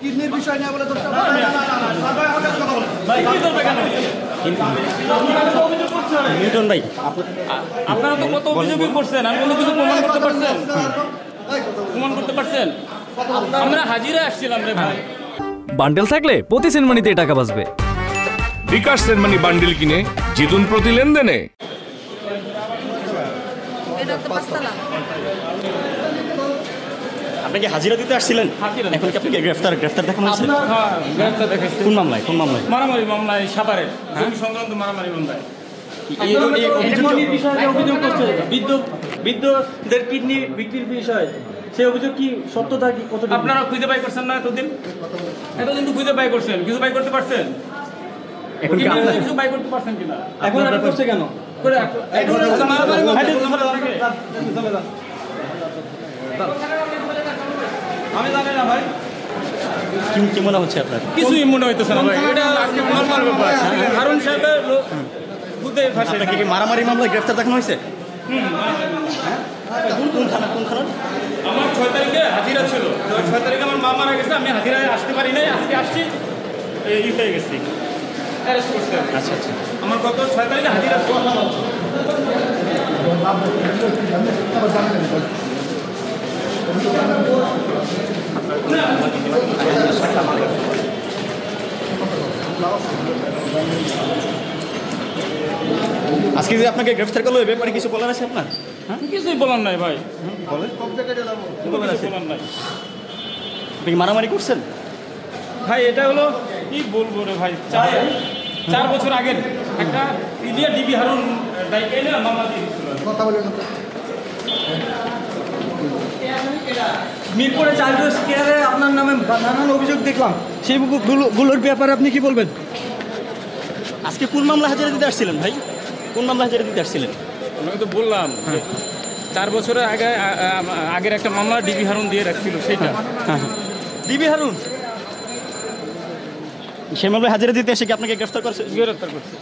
কিডনির বিষয় নিয়ে বলে ধরছে। মিল্টন ভাই, আপনারা তো কত অভিযোগই করছেন, আর কোনো কিছু প্রমাণ করতে পারছেন? প্রমাণ করতে পারছেন? আমরা হাজিরা আসছিলাম রে ভাই। বান্ডেল থাকলে প্রতি সেনমানিতে টাকা বাঁচবে। বিকাশ সেনমানি বান্ডেল কিনে জিতুন প্রতি লেনদেনে। আপনি কি হাজিরা দিতে আসছিলেন? এখন কি আপনাকে গ্রেফতার দেখানো হয়েছে? গ্রেফতার দেখাইছে। কোন মামলায়? মারামারি মামলায়, সাভারের জমি সংক্রান্ত মারামারি মামলায়। অভিযোগ করছে বৃদ্ধদের কিডনি বিক্রির বিষয়, সেই অভিযোগ কি সত্যতা কি কত? আপনারা খুঁজে বাই করছেন না এতদিন তো খুঁজে বাই করছেন, কিছু বাই করতে পারছেন? এখন কি আপনারা কিছু বাই করতে পারছেন কিনা? এখন এটা করছে কেন? আমি জানি না ভাই, কি মনে হচ্ছে আপনার? কিছুই মনে হইতেছে না ভাই, এটা নরমাল ব্যাপার। হারুন সাহেবের বুঝতে ফাঁসে। আপনাকে কি মারামারি মামলায় গ্রেফতার দেখানো হয়েছে? কোন থানা? আমার 6 তারিখে হাজিরা ছিল, 6 তারিখে আমার মা মারা গেছে, আমি হাজিরায় আসতে পারি নাই, আজকে আসছি, হয়ে গেছি, অ্যারেস্ট করছে। আচ্ছা, আমার গত 6 তারিখে হাজিরা ছিল। আজকে যে আপনাকে গ্রেফতার করলো, এ ব্যাপারে কিছু বলার আছে আপনার? কিছুই বলার নাই ভাই, বলেন। কিছু বলার নাই। আপনি কি মারামারি করছেন? ভাই এটা হলো কি বলবো রে ভাই, 4 বছর আগের একটা ইলিয়া ডিবি হারুন ডাইকে না মামলা দিয়েছিল। মিরপুরে চাইল্ড কেয়ারে আপনার নামে নানান অভিযোগ দেখলাম, সেইগুলোর ব্যাপারে আপনি কি বলবেন? আজকে কোন মামলা হাজিরা দিতে আসছিলেন ভাই? কোন মামলা হাজিরা দিতে আসছিলেন? আপনাকে তো বললাম 4 বছরের আগের একটা মামলা ডিবি হারুন দিয়ে রাখছিল, সেইটা। ডিবি হারুন সেই মামলায় হাজিরা দিতে এসে কি আপনাকে গ্রেফতার করছে? গ্রেফতার করছে।